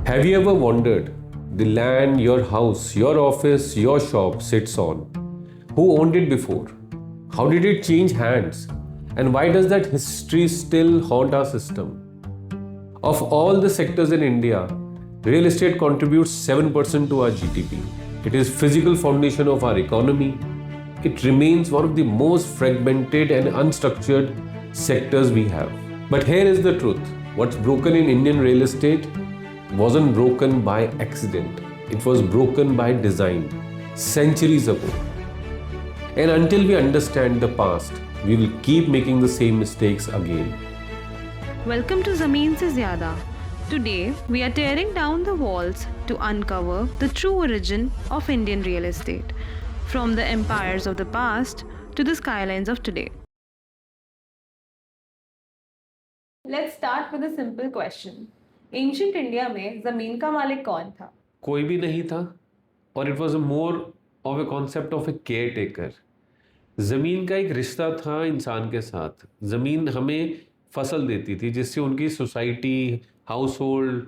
Have you ever wondered the land your house, your office, your shop sits on? Who owned it before? How did it change hands? And why does that history still haunt our system? Of all the sectors in India, real estate contributes 7% to our GDP. It is physical foundation of our economy. It remains one of the most fragmented and unstructured sectors we have. But here is the truth. What's broken in Indian real estate wasn't broken by accident. It was broken by design centuries ago. And until we understand the past, we will keep making the same mistakes again. Welcome to Zameen Se Zyada. Today, we are tearing down the walls to uncover the true origin of Indian real estate, from the empires of the past to the skylines of today. Let's start with a simple question. Ancient India में जमीन का मालिक कौन था? कोई भी नहीं था और it was more of a concept of A care taker. ज़मीन का एक रिश्ता था इंसान के साथ. ज़मीन हमें फसल देती थी जिससे उनकी सोसाइटी, हाउस होल्ड,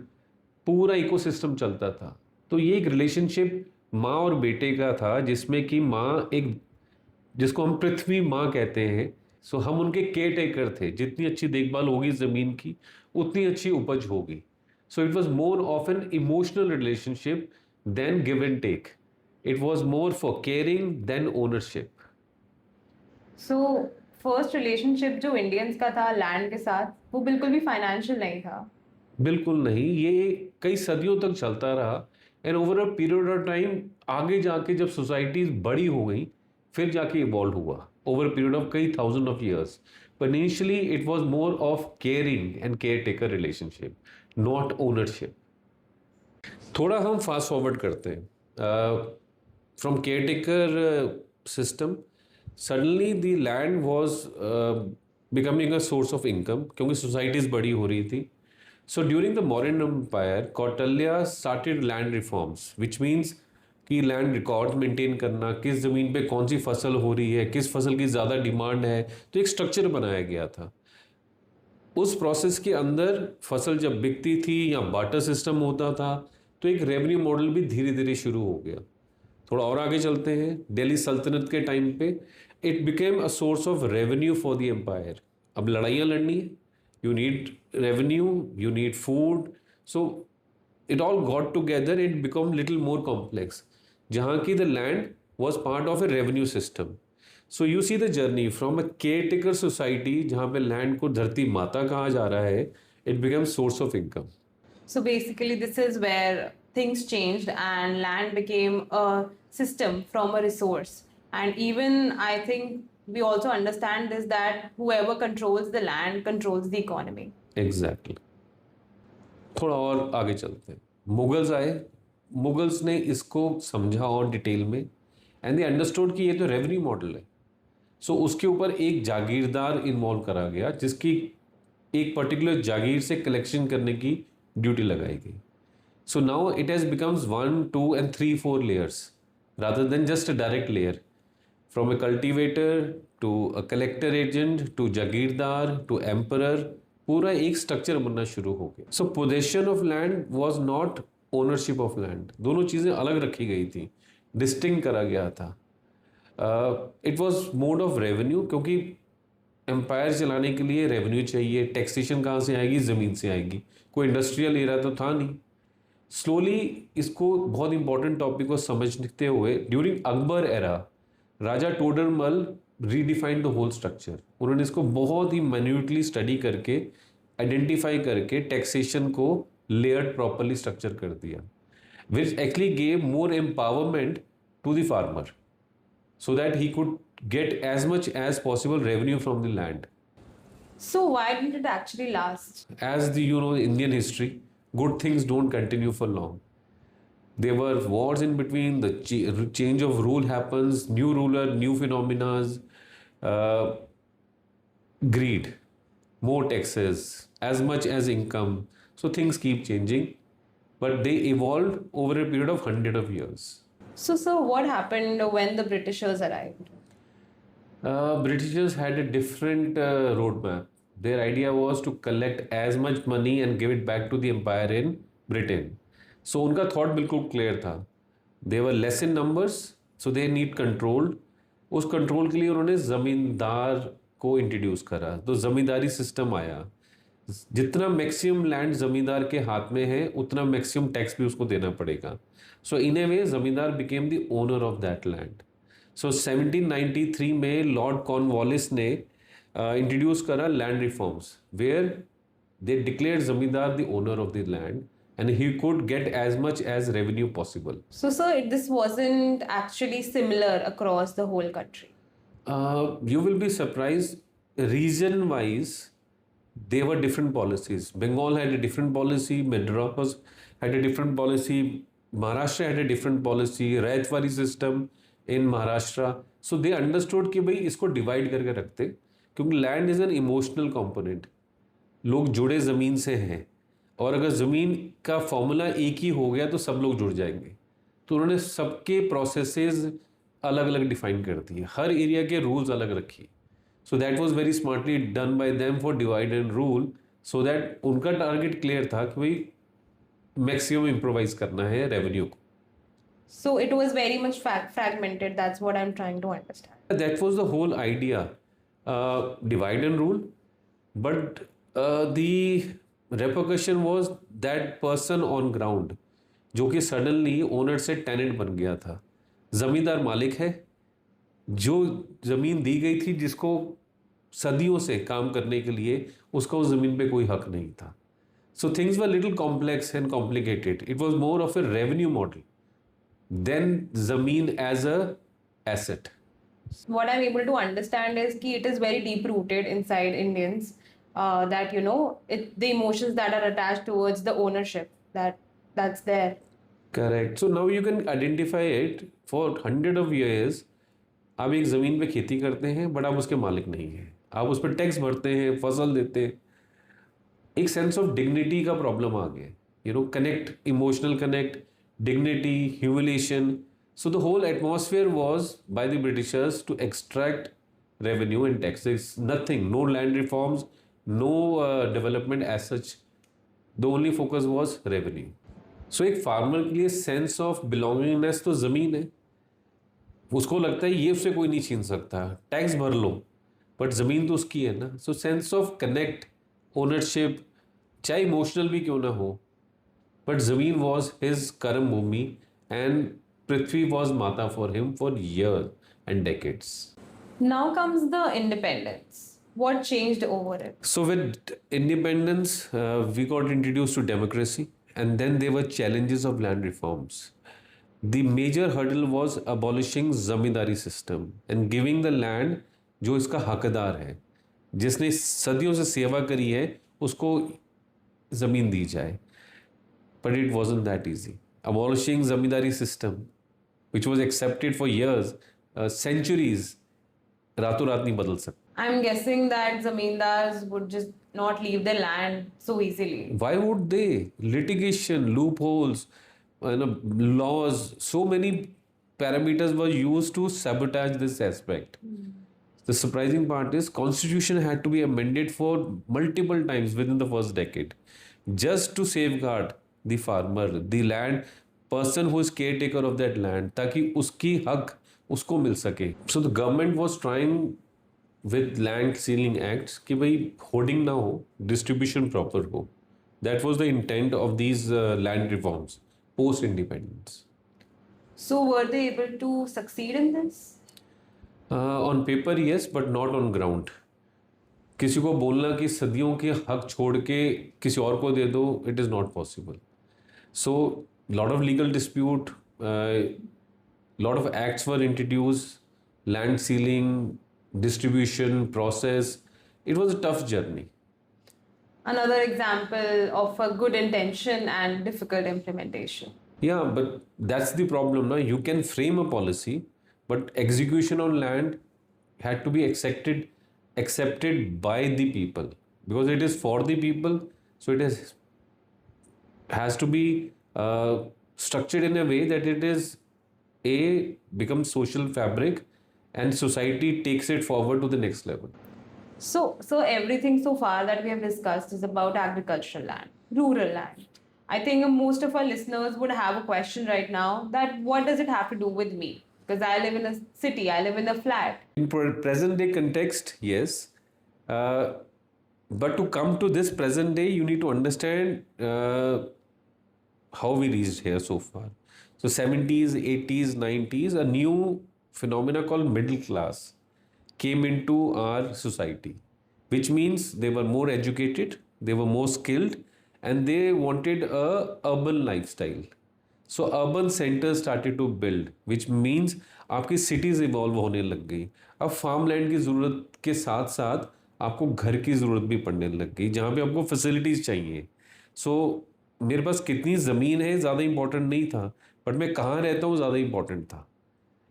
पूरा इकोसिस्टम चलता था. तो ये एक रिलेशनशिप माँ और बेटे का था जिसमें कि माँ एक, जिसको हम पृथ्वी माँ कहते हैं, सो हम उनके केयर टेकर थे. जितनी अच्छी देखभाल होगी ज़मीन की उतनी अच्छी उपज होगी. So it was more of an emotional relationship than give and take. It was more for caring than ownership. So first relationship जो इंडियंस का था लैंड के साथ, वो बिल्कुल भी फाइनेंशियल नहीं था. बिल्कुल नहीं, ये कई सदियों तक चलता रहा. And over a period of time आगे जाके जब सोसाइटीज बड़ी हो गई फिर जाके इवॉल्व हुआ ओवर पीरियड ऑफ कई thousand of years. But initially it was more of caring and care taker relationship, not ownership. थोड़ा हम फास्ट फॉरवर्ड करते हैं. From care taker system suddenly the land was becoming a source of income क्योंकि societies बड़ी हो रही थी. So during the Mauryan Empire, Kautilya started land reforms, which means कि लैंड रिकॉर्ड मेंटेन करना, किस ज़मीन पे कौन सी फसल हो रही है, किस फसल की ज़्यादा डिमांड है. तो एक स्ट्रक्चर बनाया गया था. उस प्रोसेस के अंदर फसल जब बिकती थी या बाटर सिस्टम होता था तो एक रेवेन्यू मॉडल भी धीरे धीरे शुरू हो गया. थोड़ा और आगे चलते हैं. दिल्ली सल्तनत के टाइम पे it became a source of revenue for the empire. अब लड़ाइयाँ लड़नी है, you need revenue, you need food, so it all got together. It become little more complex जहाँ की the land was part of a revenue system. So you see the journey from a caretaker society जहाँ पे land को धरती माता कहा जा रहा है, it becomes source of income. So basically, this is where things changed and land became a system from a resource. And even I think we also understand this, that whoever controls the land controls the economy. Exactly. थोड़ा और आगे चलते हैं. Mughals आए. Mughals ने इसको समझा और डिटेल में एंड दे अंडरस्टूड कि ये तो रेवेन्यू मॉडल है. सो उसके ऊपर एक जागीरदार इन्वॉल्व करा गया जिसकी एक पर्टिकुलर जागीर से कलेक्शन करने की ड्यूटी लगाई गई. So now it has becomes 1, 2 and 3, 4 layers rather than just a direct layer. From a cultivator to a collector agent to jagirdar to emperor, पूरा एक स्ट्रक्चर बनना शुरू हो गया. So possession of land was not ownership of land. दोनों चीज़ें अलग रखी गई थी, डिस्टिंग करा गया था. It was mode of revenue क्योंकि एम्पायर चलाने के लिए रेवेन्यू चाहिए. टैक्सेशन कहाँ से आएगी? ज़मीन से आएगी. कोई इंडस्ट्रियल एरिया तो था नहीं. स्लोली इसको बहुत इंपॉर्टेंट टॉपिक को समझते हुए during Akbar era Raja Todarmal redefined the whole structure. उन्होंने इसको बहुत ही मैन्यूटली स्टडी करके आइडेंटिफाई करके टैक्सेशन को लेयर्ड प्रॉपरली स्ट्रक्चर कर दिया, which actually gave more empowerment to the farmer so that he could get as much as possible revenue from the land. So why did it actually last? As the Indian history, good things don't continue for long. There were wars in between, the change of rule happens, new ruler, new phenomena, greed, more taxes, as much as income. So things keep changing, but they evolved over a period of 100 of years. So what happened when the Britishers arrived? Britishers had a different roadmap. Their idea was to collect as much money and give it back to the empire in Britain. So उनका thought बिल्कुल clear था. They were less in numbers, so they need control. उस control के लिए उन्होंने ज़मींदार को introduce करा, तो ज़मींदारी सिस्टम आया. जितना मैक्सिमम लैंड ज़मींदार के हाथ में है उतना मैक्सिमम टैक्स भी उसको देना पड़ेगा. सो इन a way zamindar became the owner of that land. So 1793 में लॉर्ड कॉर्नवालिस ने इंट्रोड्यूस करा land reforms, where they declared zamindar the owner of the land and he could get as much as revenue possible. So, sir, this wasn't actually similar across the whole country. You will be surprised, region wise there were different policies. Bengal had a different policy, Madras had a different policy, Maharashtra had a different policy, Rayatwari system in Maharashtra. So they understood कि भाई इसको divide करके रखते, क्योंकि land is an emotional component. लोग जुड़े ज़मीन से हैं, और अगर ज़मीन का फॉर्मूला एक ही हो गया तो सब लोग जुड़ जाएंगे. तो उन्होंने सबके प्रोसेसेस अलग अलग डिफाइन कर दिए, हर एरिया के रूल्स अलग रखी. So that was very smartly done by them for divide and rule, so that उनका टारगेट क्लियर था कि भाई मैक्सिमम इम्प्रोवाइज करना है रेवेन्यू को. So it was very much fragmented. That's what I'm trying to understand. That was the whole idea, divide and rule. But the repercussion was that person on ground जो कि suddenly owner से tenant बन गया था. जमींदार मालिक है, जो जमीन दी गई थी जिसको सदियों से काम करने के लिए, उसका उस जमीन पे कोई हक नहीं था. So things were little complex and complicated. It was more of a revenue model than zameen as a asset. What I'm able to understand is that it is very deep rooted inside Indians, that the emotions that are attached towards the ownership that's there. Correct. So now you can identify it. For 100 of years आप एक ज़मीन पे खेती करते हैं, but आप उसके मालिक नहीं हैं. आप उस पर टैक्स भरते हैं, फसल देते हैं. एक सेंस ऑफ डिग्निटी का प्रॉब्लम आ गया. Connect, emotional connect, dignity, humiliation. So the whole atmosphere was by the Britishers to extract revenue and taxes. Nothing, no land reforms, no development as such. The only focus was revenue. So एक farmer के लिए sense of belongingness तो ज़मीन है. उसको लगता है ये उससे कोई नहीं छीन सकता. टैक्स भर लो, बट ज़मीन तो उसकी है ना. सो सेंस ऑफ कनेक्ट, ओनरशिप, चाहे इमोशनल भी क्यों ना हो, बट ज़मीन वॉज हिज कर्म भूमि and Prithvi was Mata for him for years and decades. Now comes the independence. What changed over it? So with independence, we got introduced to democracy, and then there were challenges of land reforms. The major hurdle was abolishing zamindari system and giving the land जो इसका हकदार है, जिसने सदियों से सेवा करी है, उसको ज़मीन दी जाए. But it wasn't that easy. Abolishing zamindari system, which was accepted for years, centuries, रातों रात नहीं बदल सकते. I'm guessing that zamindars would just not leave their land so easily. Why would they? Litigation, loopholes, laws, so many parameters were used to sabotage this aspect. The surprising part is constitution had to be amended for multiple times within the first decade just to safeguard the farmer, the land person who is caretaker of that land, ताकि उसकी हक उसको मिल सके. So the government was trying with land sealing acts कि भाई hoarding ना हो, distribution proper हो. That was the intent of these land reforms post independence. So were they able to succeed in this? On paper yes, but not on ground. किसी को बोलना कि सदियों के हक छोड़ के किसी और को दे दो, it is not possible. So lot of legal dispute, lot of acts were introduced, land sealing, distribution process. It was a tough journey. Another example of a good intention and difficult implementation. Yeah, but that's the problem. Now you can frame a policy, but execution on land had to be accepted by the people, because it is for the people. So it has to be structured in a way that it is becomes social fabric and society takes it forward to the next level. So everything so far that we have discussed is about agricultural land, rural land. I think most of our listeners would have a question right now that what does it have to do with me? Because I live in a city, I live in a flat. In present day context, yes. Uh, but to come to this present day, you need to understand how we reached here so far. So 70s, 80s, 90s, a new phenomena called middle class came into our society, which means they were more educated, they were more skilled, and they wanted a urban lifestyle. So urban centre started to build which means आपकी cities evolve होने लग गई. अब farm land की ज़रूरत के साथ साथ आपको घर की ज़रूरत भी पड़ने लग गई जहाँ पे आपको फैसिलिटीज़ चाहिए. सो मेरे पास कितनी ज़मीन है ज़्यादा इंपॉर्टेंट नहीं था, बट मैं कहाँ रहता हूँ ज़्यादा इंपॉर्टेंट था.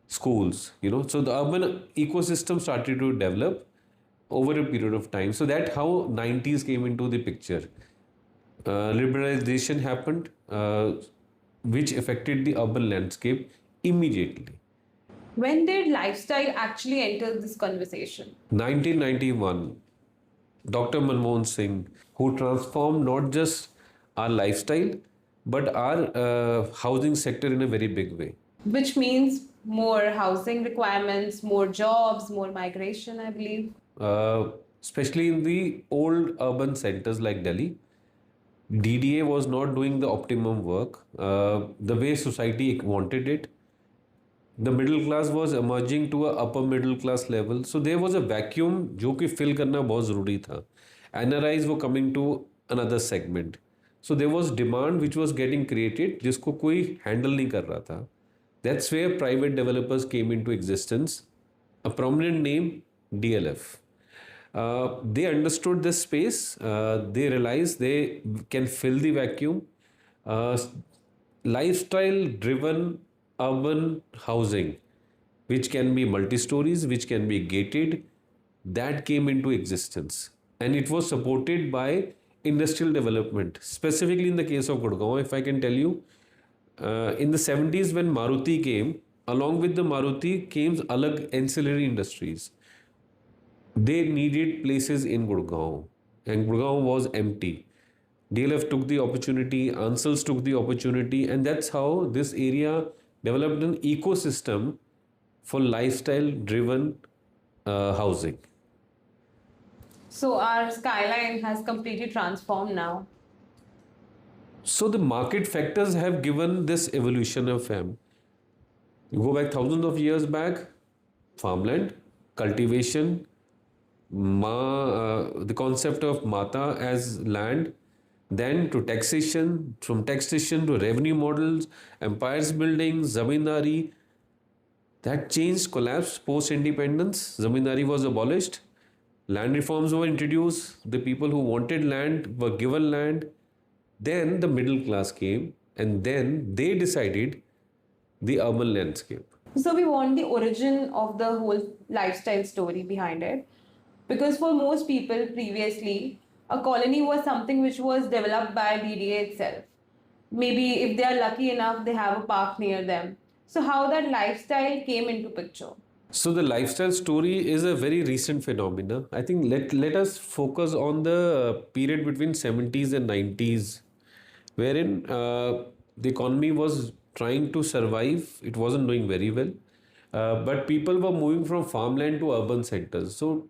Schools, so the urban ecosystem started to develop over a period of time. So that how 90s came into the picture. Liberalization happened, which affected the urban landscape immediately. When did lifestyle actually enter this conversation? 1991, Dr. Manmohan Singh, who transformed not just our lifestyle, but our housing sector in a very big way. Which means more housing requirements, more jobs, more migration, I believe. Especially in the old urban centers like Delhi, DDA was not doing the optimum work the way society wanted it. The middle class was emerging to a upper middle class level. So there was a vacuum जो कि fill करना बहुत ज़रूरी था. NRIs were coming to another segment. So there was demand which was getting created जिसको कोई handle नहीं कर रहा था. That's where private developers came into existence. A prominent name, DLF. They understood this space. They realized they can fill the vacuum. Lifestyle-driven urban housing, which can be multi-stories, which can be gated, that came into existence. And it was supported by industrial development. Specifically in the case of Gurgaon, if I can tell you, in the 70s when Maruti came, along with the Maruti came alag ancillary industries. They needed places in Gurgaon, and Gurgaon was empty. DLF took the opportunity, Ansals took the opportunity, and that's how this area developed an ecosystem for lifestyle-driven housing. So our skyline has completely transformed now. So the market factors have given this evolution of fam. You go back thousands of years back, farmland, cultivation, the concept of mata as land, then to taxation, from taxation to revenue models, empires building, zamindari. That changed, collapsed post-independence. Zamindari was abolished. Land reforms were introduced. The people who wanted land were given land. Then the middle class came, and then they decided the urban landscape. So we want the origin of the whole lifestyle story behind it. Because for most people previously, a colony was something which was developed by DDA itself. Maybe if they are lucky enough, they have a park near them. So how that lifestyle came into picture? So the lifestyle story is a very recent phenomena. I think let us focus on the period between 70s and 90s, wherein the economy was trying to survive. It wasn't doing very well, but people were moving from farmland to urban centers. So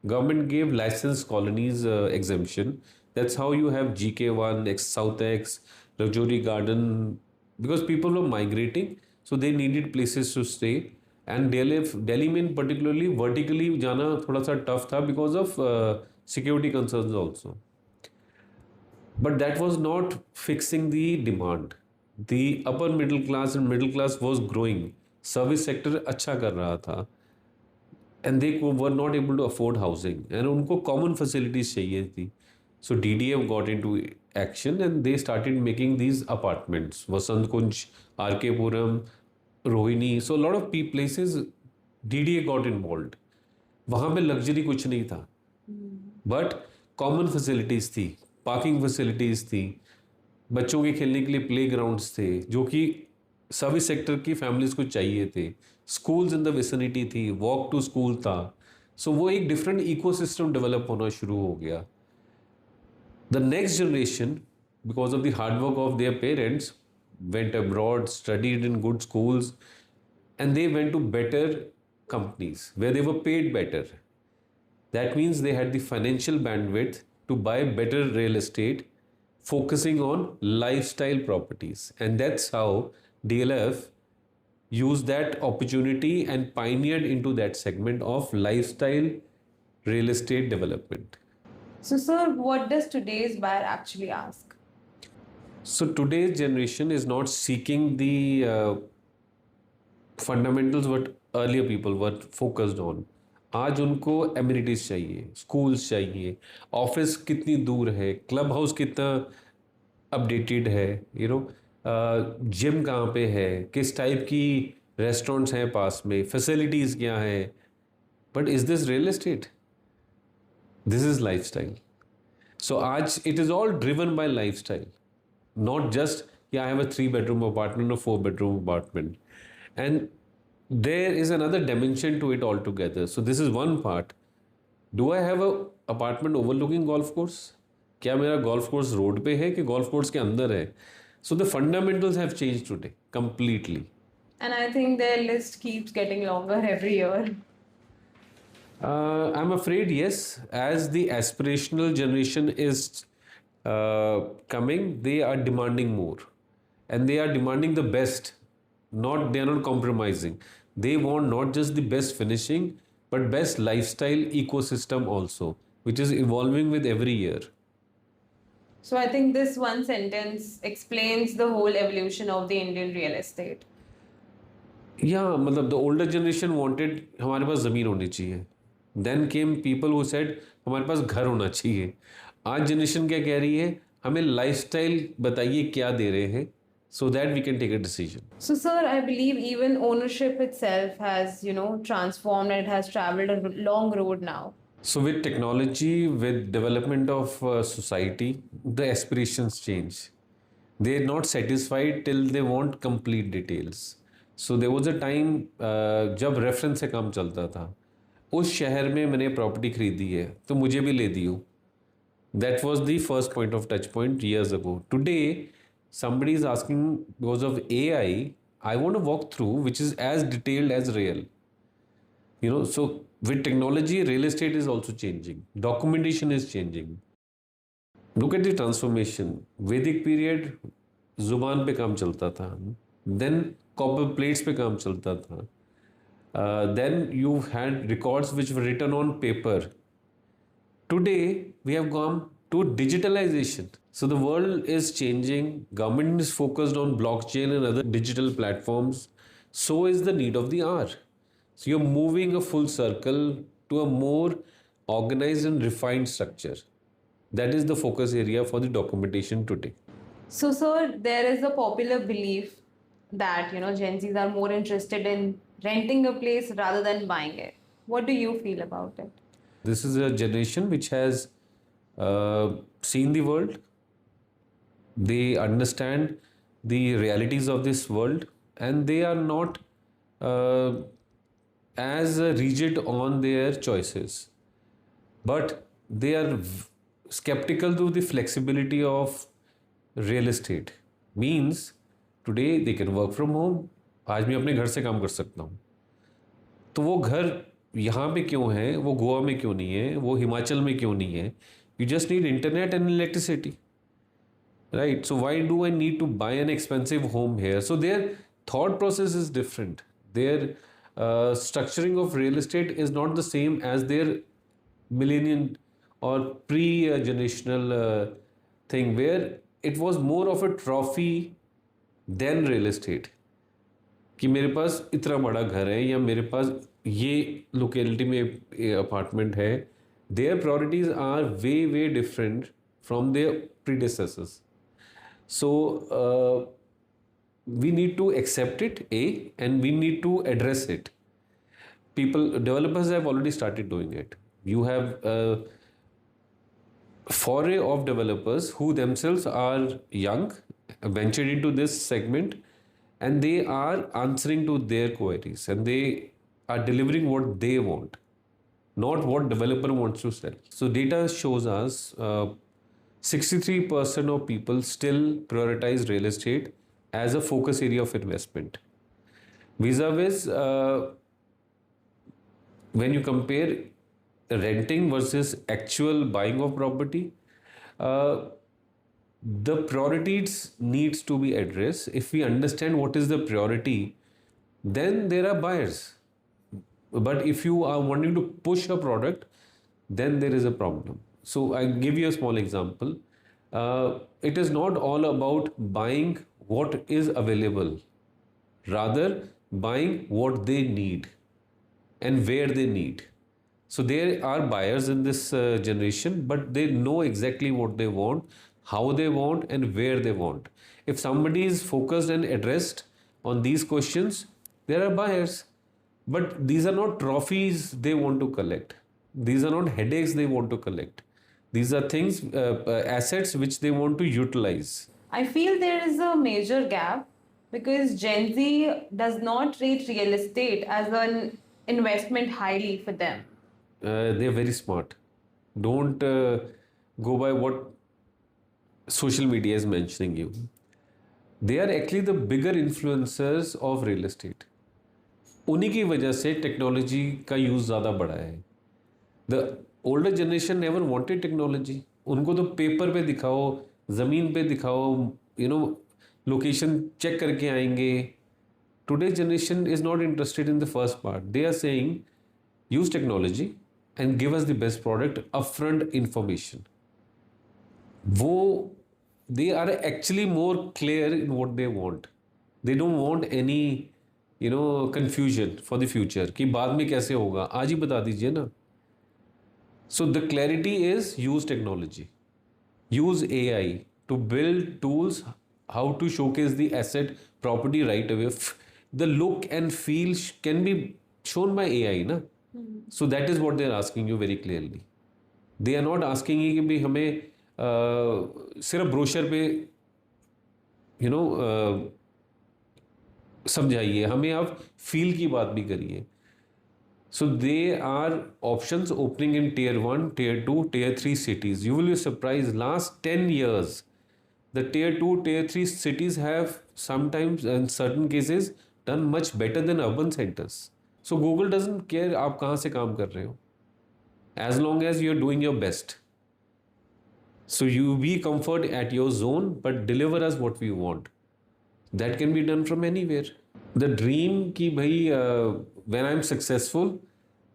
government gave licensed colonies exemption. That's how you have GK1, South X, Luxury Garden, because people were migrating, so they needed places to stay. And Delhi में particularly vertically जाना थोड़ा सा tough था because of security concerns also. But that was not fixing the demand. The upper middle class and middle class was growing. Service sector अच्छा कर रहा था. And they were not able to afford housing. And उनको common facilities चाहिए थी. So DDF got into action and they started making these apartments. Vasant Kunj, RK Puram, Rohini. So a lot of places DDA got involved. वहाँ पे luxury कुछ नहीं था. But common facilities थी, parking facilities थी, बच्चों के खेलने के लिए playgrounds थे, जो कि सर्विस सेक्टर की फैमिलीज को चाहिए थे. स्कूल्स इन द विसिनिटी थी, वॉक टू स्कूल था. सो वो एक डिफरेंट इकोसिस्टम डेवलप होना शुरू हो गया. The next generation because of the hard work of their parents, went abroad, studied in good schools, and they went to better companies where they were paid better. That means they had the financial bandwidth to buy better real estate, focusing on lifestyle properties. And that's how DLF used that opportunity and pioneered into that segment of lifestyle real estate development. So, sir, what does today's buyer actually ask? So today's generation is not seeking the fundamentals what earlier people were focused on. आज उनको amenities चाहिए, schools चाहिए, office कितनी दूर है, club house कितना updated है, gym कहाँ पे है, किस टाइप की रेस्टोरेंट्स हैं पास में, फैसिलिटीज़ क्या हैं. But is this real estate? This is lifestyle. So आज it is all driven by lifestyle, not just I have a 3-bedroom apartment or 4-bedroom apartment. And there is another dimension to it altogether. So this is one part. Do I have a apartment overlooking golf course? क्या मेरा golf course road पे है कि golf course के अंदर है? So the fundamentals have changed today completely. And I think their list keeps getting longer every year. I'm afraid yes, as the aspirational generation is coming, they are demanding more, and they are demanding the best. They are not compromising. They want not just the best finishing, but best lifestyle ecosystem also, which is evolving with every year. So I think this one sentence explains the whole evolution of the Indian real estate. Yeah, मतलब the older generation wanted हमारे पास ज़मीन होनी चाहिए. Then came people who said हमारे पास घर होना चाहिए. आज जनरेशन क्या कह रही है, हमें लाइफस्टाइल बताइए क्या दे रहे हैं, so that we can take a decision. So, sir, I believe even ownership itself has, transformed and it has traveled a long road now. So with technology, with development of society, the aspirations change. They are not satisfied till they want complete details. So there was a time जब reference से काम चलता था, उस शहर में मैंने property खरीदी है तो मुझे भी ले दियो. That was the first point of touch point years ago. Today, somebody is asking because of AI, I want to walk through which is as detailed as real. So with technology, real estate is also changing. Documentation is changing. Look at the transformation. Vedic period, जुबान पे काम चलता था. Then copper plates पे काम चलता था. Then you had records which were written on paper. Today, we have gone to digitalization. So the world is changing. Government is focused on blockchain and other digital platforms. So is the need of the hour. So you're moving a full circle to a more organized and refined structure. That is the focus area for the documentation today. So, sir, there is a popular belief that, Gen Zs are more interested in renting a place rather than buying it. What do you feel about it? This is a generation which has seen the world. They understand the realities of this world, and they are not as rigid on their choices. But they are skeptical to the flexibility of real estate. Means today they can work from home. आज मैं अपने घर से काम कर सकता हूँ. तो वो घर यहाँ पे क्यों है, वो गोवा में क्यों नहीं है, वो हिमाचल में क्यों नहीं है? You just need internet and electricity, right? So why do I need to buy an expensive home here? So their thought process is different. Their structuring of real estate is not the same as their millennial or pre-generational thing, where it was more of a trophy than real estate. कि मेरे पास इतना बड़ा घर है या मेरे पास ये locality में अपार्टमेंट है. Their priorities are way different from their predecessors. So we need to accept it and we need to address it. Developers have already started doing it. You have a foray of developers who themselves are young, ventured into this segment, and they are answering to their queries, and they are delivering what they want, not what developer wants to sell. So data shows us 63% of people still prioritize real estate as a focus area of investment. Vis-a-vis, when you compare renting versus actual buying of property, uh, the priorities needs to be addressed. If we understand what is the priority, then there are buyers. But if you are wanting to push a product, then there is a problem. So I give you a small example. It is not all about buying what is available, rather buying what they need and where they need. So there are buyers in this generation, but they know exactly what they want, how they want, and where they want. If somebody is focused and addressed on these questions, there are buyers. But these are not trophies they want to collect. These are not headaches they want to collect. These are things, assets which they want to utilize. I feel there is a major gap because Gen Z does not rate real estate as an investment highly for them. They're very smart. Don't go by what social media is mentioning you. They are actually the bigger influencers of real estate. उन्हीं की वजह से technology का use ज़्यादा बढ़ा है. The older generation never wanted technology. उनको तो पेपर पे दिखाओ, ज़मीन पे दिखाओ, लोकेशन चेक करके आएंगे. Today's generation is not interested in the first part. They are saying use technology and give us the best product, upfront information. They are actually more clear in what they want. They don't want any confusion for the future कि बाद में कैसे होगा, आज ही बता दीजिए ना. So the clarity is use technology, use AI to build tools how to showcase the asset property right away. The look and feel can be shown by AI ना. So that is what they are asking you very clearly. They are not asking you कि भाई हमें सिर्फ brochure पे समझाइए, हमें आप feel की बात भी करिए. So there are options opening in tier 1, tier 2, tier 3 cities. You will be surprised, last 10 years, the tier 2, tier 3 cities have sometimes, in certain cases, done much better than urban centers. So Google doesn't care आप कहाँ से काम कर रहे हो, as long as you're doing your best. So you be comfort at your zone, but deliver us what we want. That can be done from anywhere. The dream कि भाई when I'm successful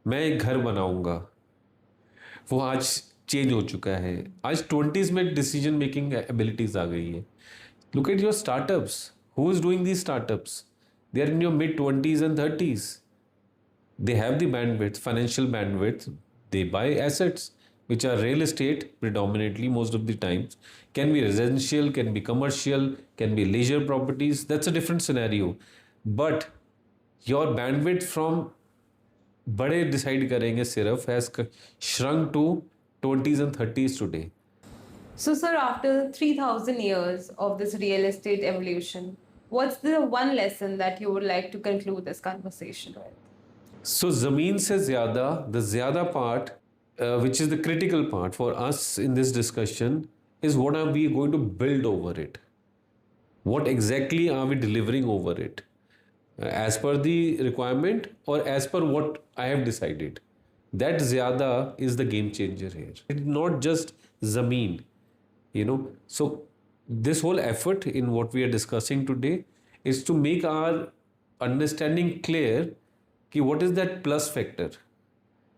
मैं एक घर बनाऊंगा, वो आज change हो चुका है. आज 20s में डिसीजन मेकिंग एबिलिटीज आ गई है. Look at your startups. Who is doing these startups? They are in your mid 20s and 30s. They have the bandwidth, financial bandwidth. They buy assets which are real estate predominantly most of the times. Can be residential, can be commercial, can be leisure properties. That's a different scenario. But your bandwidth from बड़े decide करेंगे सिर्फ has shrunk to 20s and 30s today. So, sir, after 3,000 years of this real estate evolution, what's the one lesson that you would like to conclude this conversation with? So ज़मीन से ज़्यादा, the ज़्यादा part, which is the critical part for us in this discussion, is what are we going to build over it? What exactly are we delivering over it? As per the requirement or as per what I have decided? That ज़्यादा is the game changer here. It's not just ज़मीन, So this whole effort in what we are discussing today is to make our understanding clear कि what is that plus factor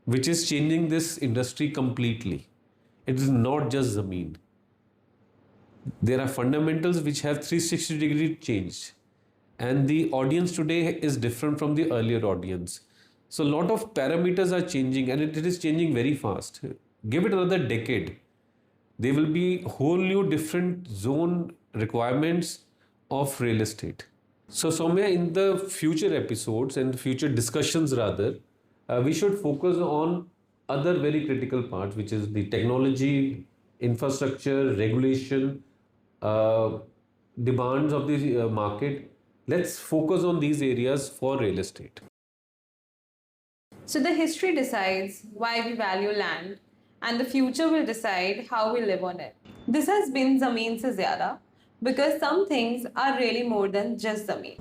which is changing this industry completely. It is not just ज़मीन. There are fundamentals which have 360-degree changed, and the audience today is different from the earlier audience. So a lot of parameters are changing, and it is changing very fast. Give it another decade, there will be whole new different zone requirements of real estate. So Soumya, in the future episodes and future discussions rather, we should focus on other very critical parts, which is the technology, infrastructure, regulation, demands of the market. Let's focus on these areas for real estate. So the history decides why we value land, and the future will decide how we live on it. This has been Zameen Se Zyada because some things are really more than just Zameen.